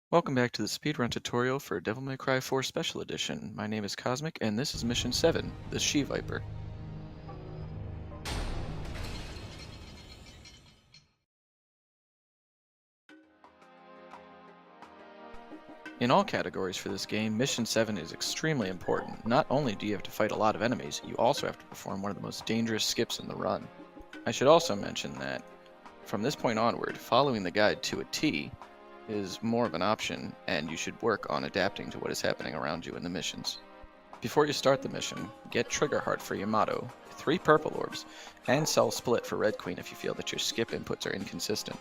Welcome back to the speedrun tutorial for Devil May Cry 4 Special Edition. My name is Cosmic, and this is Mission 7, the She-Viper. In all categories for this game, Mission 7 is extremely important. Not only do you have to fight a lot of enemies, you also have to perform one of the most dangerous skips in the run. I should also mention that, from this point onward, following the guide to a T is more of an option, and you should work on adapting to what is happening around you in the missions. Before you start the mission, get Trigger Heart for Yamato, 3 purple orbs, and Cell Split for Red Queen if you feel that your skip inputs are inconsistent.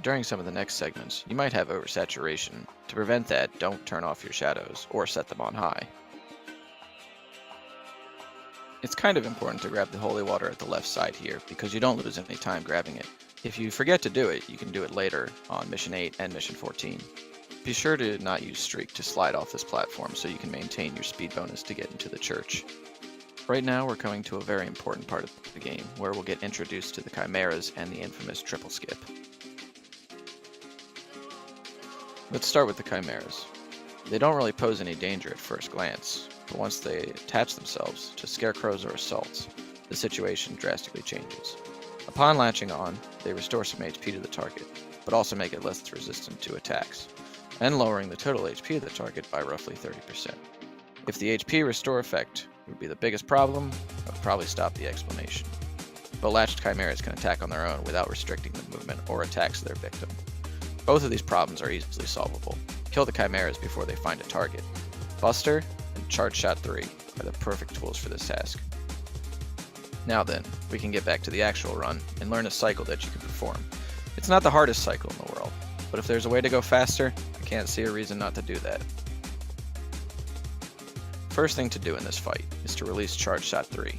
During some of the next segments, you might have oversaturation. To prevent that, don't turn off your shadows, or set them on high. It's kind of important to grab the holy water at the left side here, because you don't lose any time grabbing it. If you forget to do it, you can do it later on Mission 8 and Mission 14. Be sure to not use Streak to slide off this platform so you can maintain your speed bonus to get into the church. Right now we're coming to a very important part of the game, where we'll get introduced to the Chimeras and the infamous triple skip. Let's start with the Chimeras. They don't really pose any danger at first glance, but once they attach themselves to scarecrows or assaults, the situation drastically changes. Upon latching on, they restore some HP to the target, but also make it less resistant to attacks, and lowering the total HP of the target by roughly 30%. If the HP restore effect would be the biggest problem, I would probably stop the explanation. But latched chimeras can attack on their own without restricting the movement or attacks their victim. Both of these problems are easily solvable. Kill the chimeras before they find a target. Buster and Charge Shot 3 are the perfect tools for this task. Now then, we can get back to the actual run and learn a cycle that you can perform. It's not the hardest cycle in the world, but if there's a way to go faster, I can't see a reason not to do that. First thing to do in this fight is to release Charge Shot 3,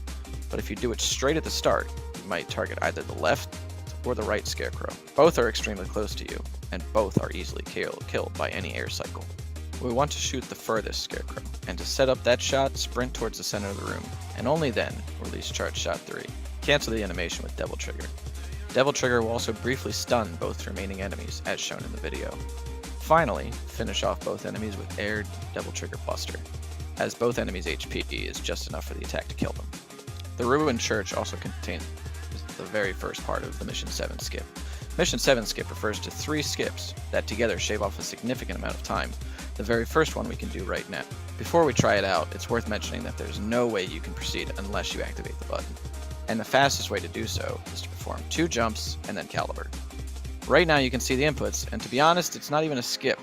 but if you do it straight at the start, you might target either the left or the right scarecrow. Both are extremely close to you, and both are easily killed by any air cycle. We want to shoot the furthest scarecrow, and to set up that shot, sprint towards the center of the room, and only then release Charge Shot 3. Cancel the animation with Devil Trigger. Devil Trigger will also briefly stun both remaining enemies, as shown in the video. Finally, finish off both enemies with Air Devil Trigger Buster, as both enemies' HP is just enough for the attack to kill them. The Ruined Church also contains the very first part of the Mission 7 skip. Mission 7 skip refers to 3 skips that together shave off a significant amount of time. The very first one we can do right now. Before we try it out, it's worth mentioning that there's no way you can proceed unless you activate the button. And the fastest way to do so is to perform 2 jumps and then caliber. Right now you can see the inputs, and to be honest, it's not even a skip.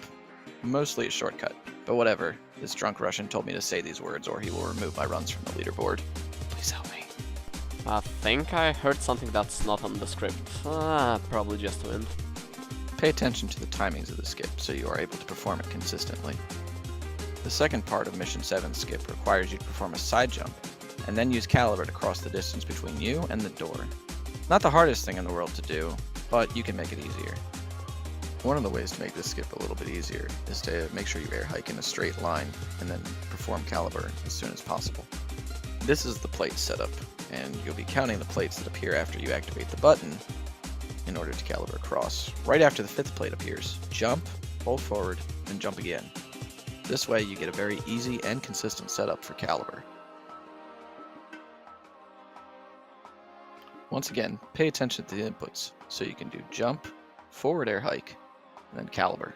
Mostly a shortcut. But whatever, this drunk Russian told me to say these words or he will remove my runs from the leaderboard. Please help me. I think I heard something that's not on the script. Probably just a wind. Pay attention to the timings of the skip so you are able to perform it consistently. The second part of Mission 7 skip requires you to perform a side jump, and then use caliber to cross the distance between you and the door. Not the hardest thing in the world to do, but you can make it easier. One of the ways to make this skip a little bit easier is to make sure you air hike in a straight line, and then perform caliber as soon as possible. This is the plate setup, and you'll be counting the plates that appear after you activate the button in order to caliber across. Right after the 5th plate appears, jump, hold forward, and jump again. This way you get a very easy and consistent setup for caliber. Once again, pay attention to the inputs so you can do jump, forward air hike, and then caliber.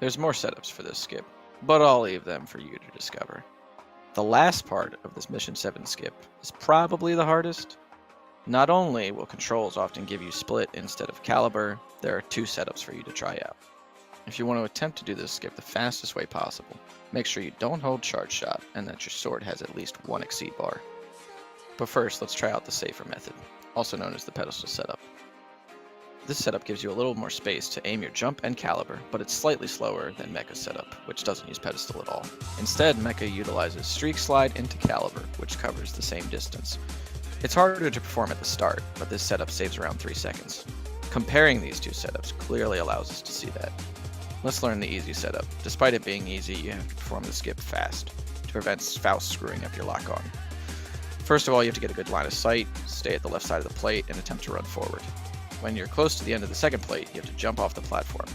There's more setups for this skip, but I'll leave them for you to discover. The last part of this Mission 7 skip is probably the hardest. Not only will controls often give you split instead of caliber, there are 2 setups for you to try out. If you want to attempt to do this skip the fastest way possible, make sure you don't hold Charge Shot and that your sword has at least 1 exceed bar. But first, let's try out the safer method, also known as the pedestal setup. This setup gives you a little more space to aim your jump and caliber, but it's slightly slower than Mecha's setup, which doesn't use pedestal at all. Instead, Mecha utilizes Streak Slide into caliber, which covers the same distance. It's harder to perform at the start, but this setup saves around 3 seconds. Comparing these 2 setups clearly allows us to see that. Let's learn the easy setup. Despite it being easy, you have to perform the skip fast, to prevent Faust screwing up your lock-on. First of all, you have to get a good line of sight, stay at the left side of the plate, and attempt to run forward. When you're close to the end of the second plate, you have to jump off the platform.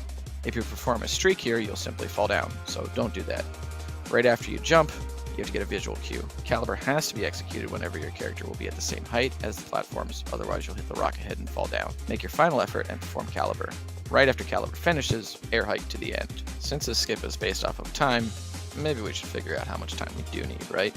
If you perform a streak here, you'll simply fall down, so don't do that. Right after you jump, you have to get a visual cue. Caliber has to be executed whenever your character will be at the same height as the platforms, otherwise you'll hit the rock ahead and fall down. Make your final effort and perform Caliber. Right after Caliber finishes, air hike to the end. Since this skip is based off of time, maybe we should figure out how much time we do need, right?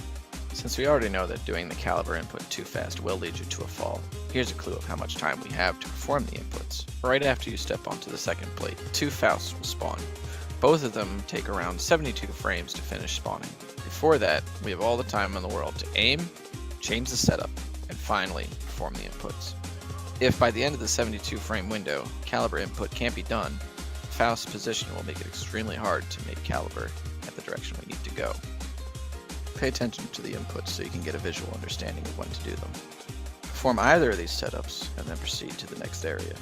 Since we already know that doing the Caliber input too fast will lead you to a fall, here's a clue of how much time we have to perform the inputs. Right after you step onto the second plate, 2 Fausts will spawn. Both of them take around 72 frames to finish spawning. Before that, we have all the time in the world to aim, change the setup, and finally perform the inputs. If by the end of the 72 frame window, Caliber input can't be done, Faust's position will make it extremely hard to make Caliber at the direction we need to go. Pay attention to the inputs so you can get a visual understanding of when to do them. Perform either of these setups and then proceed to the next area.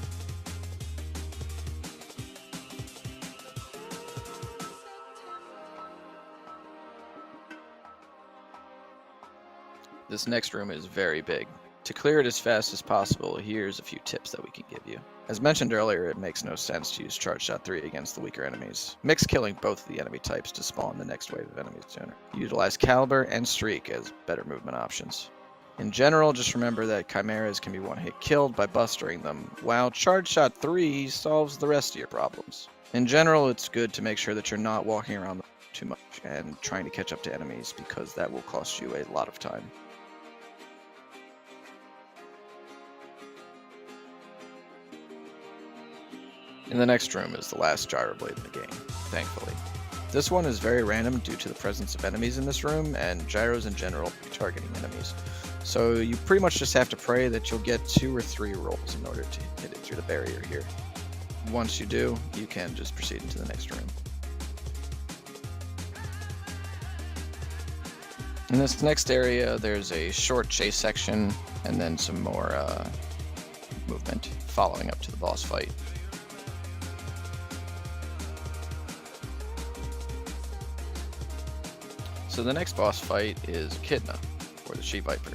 This next room is very big. To clear it as fast as possible, here's a few tips that we can give you. As mentioned earlier, it makes no sense to use Charge Shot 3 against the weaker enemies. Mix killing both of the enemy types to spawn the next wave of enemies sooner. Utilize Caliber and Streak as better movement options. In general, just remember that Chimeras can be one-hit killed by bustering them, while Charge Shot 3 solves the rest of your problems. In general, it's good to make sure that you're not walking around too much and trying to catch up to enemies, because that will cost you a lot of time. In the next room is the last gyro blade in the game, thankfully. This one is very random due to the presence of enemies in this room, and gyros in general are targeting enemies. So you pretty much just have to pray that you'll get 2 or 3 rolls in order to hit it through the barrier here. Once you do, you can just proceed into the next room. In this next area, there's a short chase section, and then some more movement following up to the boss fight. So the next boss fight is Echidna, or the She-Viper,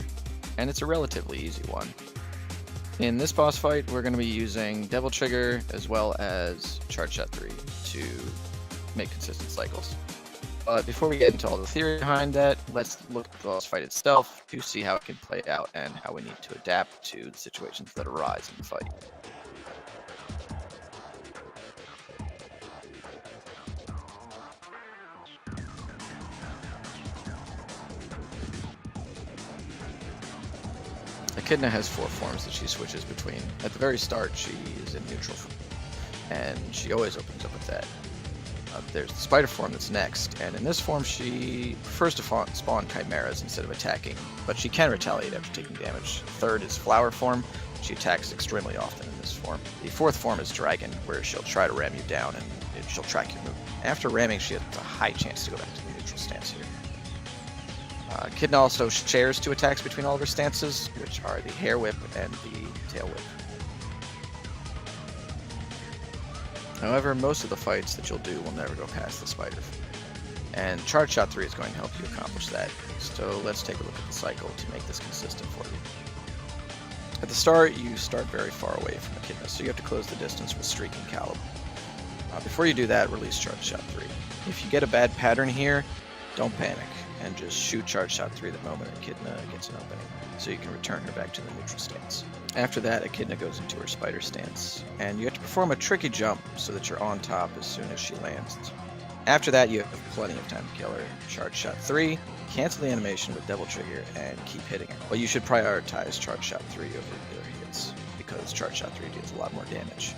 and it's a relatively easy one. In this boss fight, we're going to be using Devil Trigger as well as Charge Shot 3 to make consistent cycles. But before we get into all the theory behind that, let's look at the boss fight itself to see how it can play out and how we need to adapt to the situations that arise in the fight. Echidna has 4 forms that she switches between. At the very start, she is in neutral form, and she always opens up with that. There's the spider form that's next, and in this form she prefers to spawn chimeras instead of attacking, but she can retaliate after taking damage. Third is flower form. She attacks extremely often in this form. The 4th form is dragon, where she'll try to ram you down and she'll track your movement. After ramming, she has a high chance to go back to the neutral stance here. Echidna also shares 2 attacks between all of her stances, which are the Hair Whip and the Tail Whip. However, most of the fights that you'll do will never go past the spider, and Charge Shot 3 is going to help you accomplish that. So let's take a look at the cycle to make this consistent for you. At the start, you start very far away from Echidna, so you have to close the distance with Streak and Caliber. Before you do that, release Charge Shot 3. If you get a bad pattern here, don't panic, and just shoot Charge Shot 3 the moment Echidna gets an opening, so you can return her back to the neutral stance. After that, Echidna goes into her spider stance, and you have to perform a tricky jump so that you're on top as soon as she lands. After that, you have plenty of time to kill her. Charge Shot 3, cancel the animation with Devil Trigger, and keep hitting her. But you should prioritize Charge Shot 3 over the other hits, because Charge Shot 3 deals a lot more damage.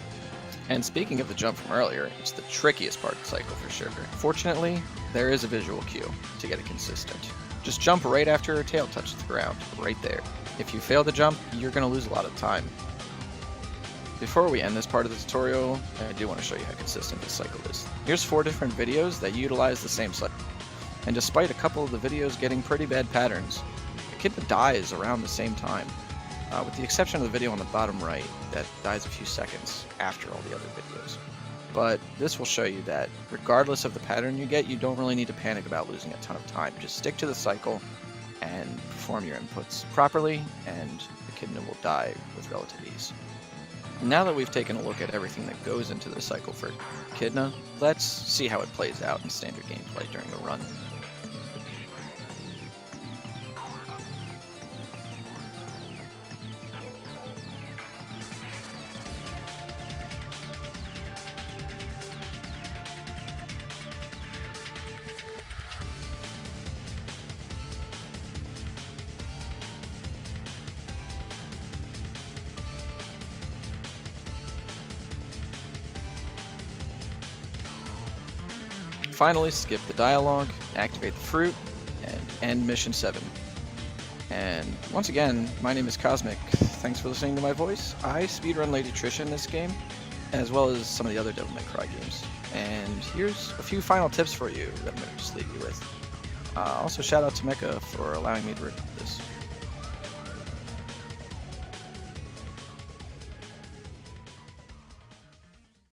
And speaking of the jump from earlier, it's the trickiest part of the cycle for sure. Fortunately, there is a visual cue to get it consistent. Just jump right after her tail touches the ground, right there. If you fail to jump, you're going to lose a lot of time. Before we end this part of the tutorial, I do want to show you how consistent this cycle is. Here's 4 different videos that utilize the same cycle. And despite a couple of the videos getting pretty bad patterns, Echidna dies around the same time. With the exception of the video on the bottom right that dies a few seconds after all the other videos. But this will show you that regardless of the pattern you get, you don't really need to panic about losing a ton of time. Just stick to the cycle and perform your inputs properly, and the Echidna will die with relative ease. Now that we've taken a look at everything that goes into the cycle for Echidna, let's see how it plays out in standard gameplay during a run. Finally, skip the dialogue, activate the fruit, and end mission 7. And once again, my name is Cosmic. Thanks for listening to my voice. I speedrun Lady Trisha in this game, as well as some of the other Devil May Cry games. And here's a few final tips for you that I'm going to just leave you with. Also, shout out to Mecha for allowing me to record this.